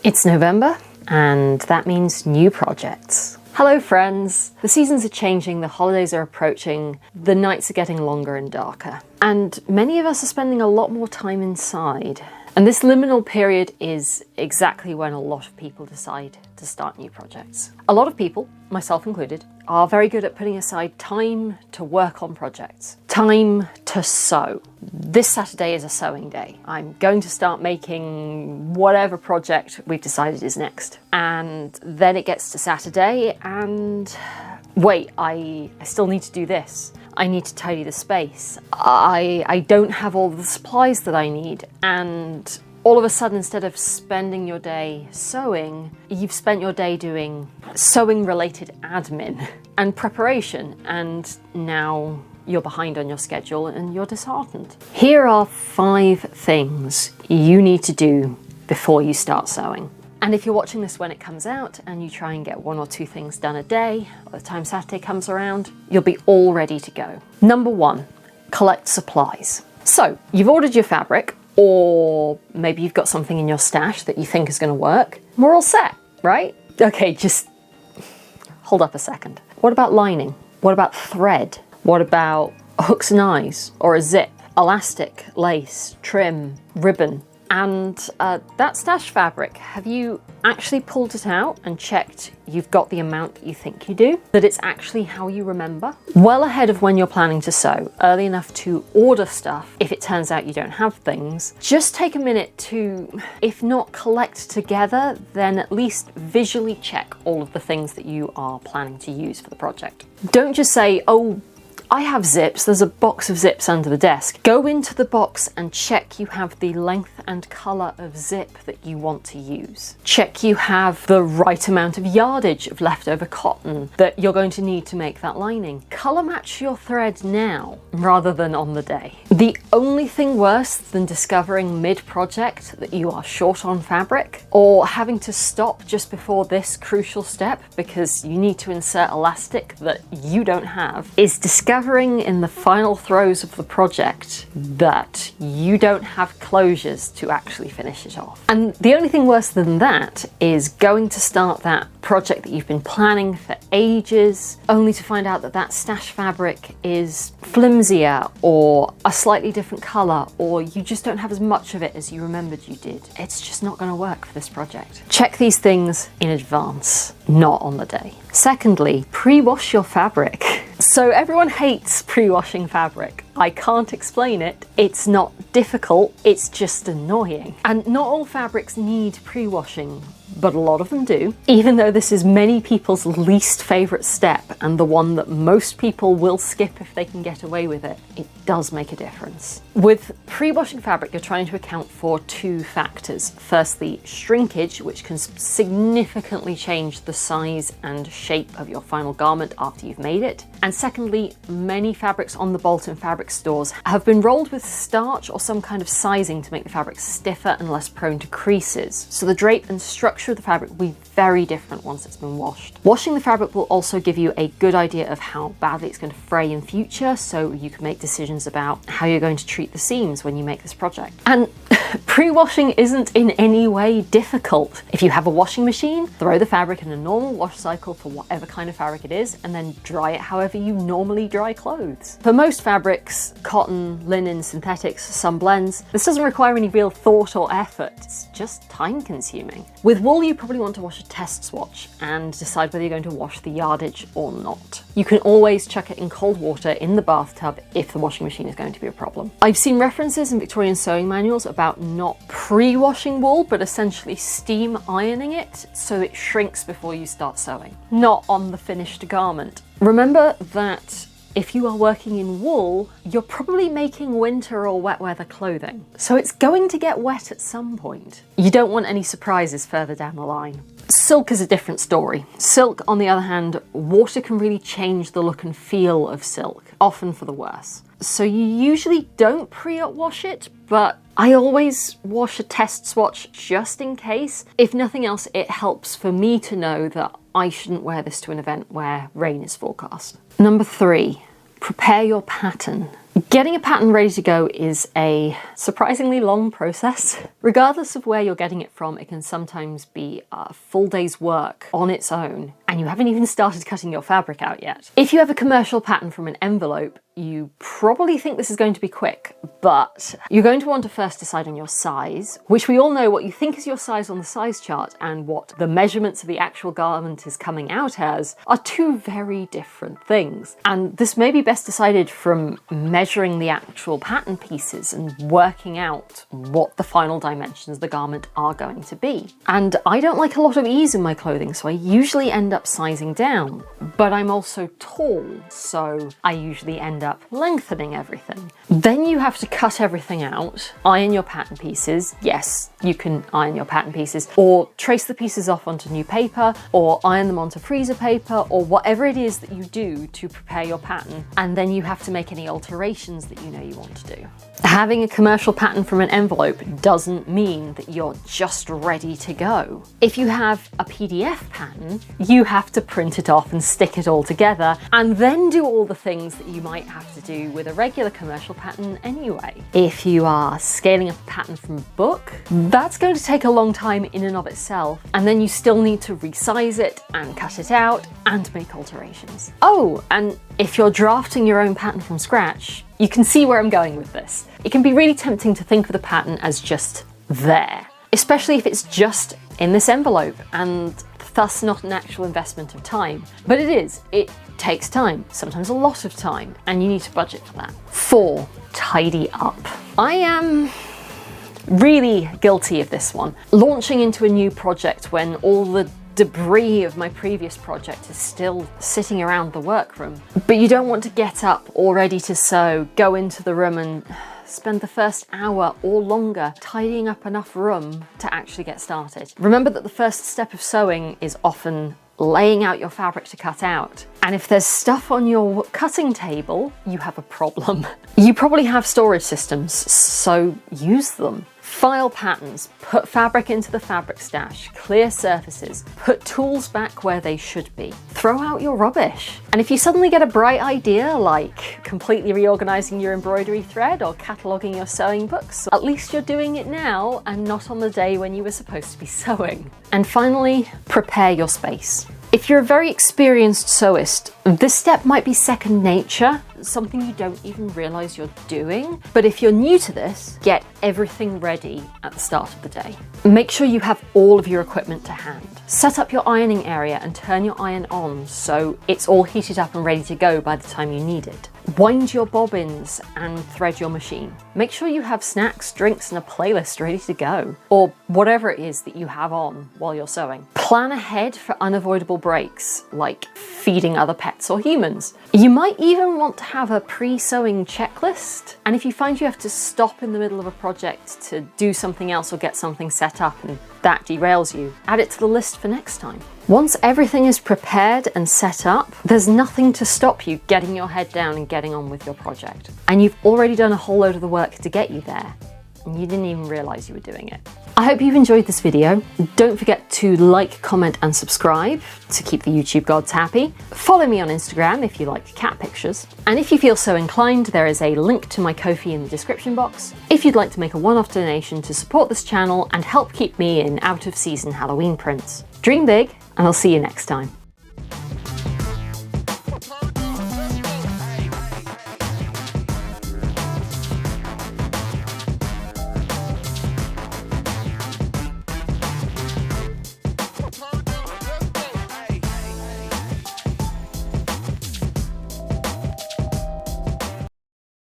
It's November, and that means new projects. Hello friends! The seasons are changing, the holidays are approaching, the nights are getting longer and darker. And many of us are spending a lot more time inside. And this liminal period is exactly when a lot of people decide to start new projects. A lot of people, myself included, are very good at putting aside time to work on projects. Time to sew. This Saturday is a sewing day. I'm going to start making whatever project we've decided is next. And then it gets to Saturday and wait, I still need to do this. I need to tidy the space. I don't have all the supplies that I need. And all of a sudden, instead of spending your day sewing, you've spent your day doing sewing-related admin and preparation. And now you're behind on your schedule and you're disheartened. Here are 5 things you need to do before you start sewing. And if you're watching this when it comes out and you try and get 1 or 2 things done a day, by the time Saturday comes around, you'll be all ready to go. Number 1, collect supplies. So you've ordered your fabric, or maybe you've got something in your stash that you think is going to work. We're all set, right? Okay, just hold up a second. What about lining? What about thread? What about hooks and eyes, or a zip, elastic, lace, trim, ribbon? And that stash fabric, have you actually pulled it out and checked you've got the amount that you think you do? That it's actually how you remember? Well ahead of when you're planning to sew, early enough to order stuff if it turns out you don't have things. Just take a minute to, if not collect together, then at least visually check all of the things that you are planning to use for the project. Don't just say, oh, I have zips, there's a box of zips under the desk. Go into the box and check you have the length and colour of zip that you want to use. Check you have the right amount of yardage of leftover cotton that you're going to need to make that lining. Colour match your thread now rather than on the day. The only thing worse than discovering mid-project that you are short on fabric, or having to stop just before this crucial step because you need to insert elastic that you don't have, is discovering in the final throes of the project that you don't have closures to actually finish it off. And the only thing worse than that is going to start that project that you've been planning for ages, only to find out that that stash fabric is flimsier or a slightly different colour, or you just don't have as much of it as you remembered you did. It's just not going to work for this project. Check these things in advance, not on the day. Secondly, pre-wash your fabric. So everyone hates pre-washing fabric. I can't explain it. It's not difficult, it's just annoying. And not all fabrics need pre-washing, but a lot of them do. Even though this is many people's least favourite step and the one that most people will skip if they can get away with it, it does make a difference. With pre-washing fabric, you're trying to account for 2 factors. Firstly, shrinkage, which can significantly change the size and shape of your final garment after you've made it. And secondly, many fabrics on the Bolton fabric stores have been rolled with starch or some kind of sizing to make the fabric stiffer and less prone to creases. So the drape and structure of the fabric will be very different once it's been washed. Washing the fabric will also give you a good idea of how badly it's going to fray in future, so you can make decisions about how you're going to treat the seams when you make this project. And pre-washing isn't in any way difficult. If you have a washing machine, throw the fabric in a normal wash cycle for whatever kind of fabric it is, and then dry it however you normally dry clothes. For most fabrics, cotton, linen, synthetics, some blends, this doesn't require any real thought or effort. It's just time consuming. With wool, you probably want to wash a test swatch and decide whether you're going to wash the yardage or not. You can always chuck it in cold water in the bathtub if the washing machine is going to be a problem. I've seen references in Victorian sewing manuals about not pre-washing wool, but essentially steam ironing it so it shrinks before you start sewing, not on the finished garment. Remember that if you are working in wool, you're probably making winter or wet weather clothing, so it's going to get wet at some point. You don't want any surprises further down the line. Silk is a different story. Silk, on the other hand, water can really change the look and feel of silk, often for the worse. So you usually don't pre-wash it, but I always wash a test swatch just in case. If nothing else, it helps for me to know that I shouldn't wear this to an event where rain is forecast. Number 3, prepare your pattern. Getting a pattern ready to go is a surprisingly long process. Regardless of where you're getting it from, it can sometimes be a full day's work on its own, and you haven't even started cutting your fabric out yet. If you have a commercial pattern from an envelope, you probably think this is going to be quick, but you're going to want to first decide on your size, which we all know what you think is your size on the size chart and what the measurements of the actual garment is coming out as are two very different things. And this may be best decided from measuring the actual pattern pieces and working out what the final dimensions of the garment are going to be. And I don't like a lot of ease in my clothing, so I usually end up sizing down, but I'm also tall, so I usually end up lengthening everything. Then you have to cut everything out, iron your pattern pieces. Yes, you can iron your pattern pieces, or trace the pieces off onto new paper, or iron them onto freezer paper, or whatever it is that you do to prepare your pattern. And then you have to make any alterations that you know you want to do. Having a commercial pattern from an envelope doesn't mean that you're just ready to go. If you have a PDF pattern, you have to print it off and stick it all together, and then do all the things that you might have to do with a regular commercial pattern anyway. If you are scaling up a pattern from a book, that's going to take a long time in and of itself, and then you still need to resize it and cut it out and make alterations. Oh, and if you're drafting your own pattern from scratch, you can see where I'm going with this. It can be really tempting to think of the pattern as just there, especially if it's just in this envelope and thus not an actual investment of time. But it is. It takes time, sometimes a lot of time, and you need to budget for that. 4, tidy up. I am really guilty of this one. Launching into a new project when all the debris of my previous project is still sitting around the workroom. But you don't want to get up all ready to sew, go into the room and spend the first hour or longer tidying up enough room to actually get started. Remember that the first step of sewing is often laying out your fabric to cut out. And if there's stuff on your cutting table, you have a problem. You probably have storage systems, so use them. File patterns, put fabric into the fabric stash, clear surfaces, put tools back where they should be. Throw out your rubbish. And if you suddenly get a bright idea, like completely reorganizing your embroidery thread or cataloging your sewing books, at least you're doing it now and not on the day when you were supposed to be sewing. And finally, prepare your space. If you're a very experienced sewist, this step might be second nature, something you don't even realize you're doing. But if you're new to this, get everything ready at the start of the day. Make sure you have all of your equipment to hand. Set up your ironing area and turn your iron on so it's all heated up and ready to go by the time you need it. Wind your bobbins and thread your machine. Make sure you have snacks, drinks, and a playlist ready to go, or whatever it is that you have on while you're sewing. Plan ahead for unavoidable breaks, like feeding other pets or humans. You might even want to have a pre-sewing checklist, and if you find you have to stop in the middle of a project to do something else or get something set up and that derails you, add it to the list for next time. Once everything is prepared and set up, there's nothing to stop you getting your head down and getting on with your project. And you've already done a whole load of the work to get you there, and you didn't even realize you were doing it. I hope you've enjoyed this video. Don't forget to like, comment, and subscribe to keep the YouTube gods happy. Follow me on Instagram if you like cat pictures. And if you feel so inclined, there is a link to my Ko-fi in the description box if you'd like to make a one-off donation to support this channel and help keep me in out-of-season Halloween prints. Dream big, and I'll see you next time.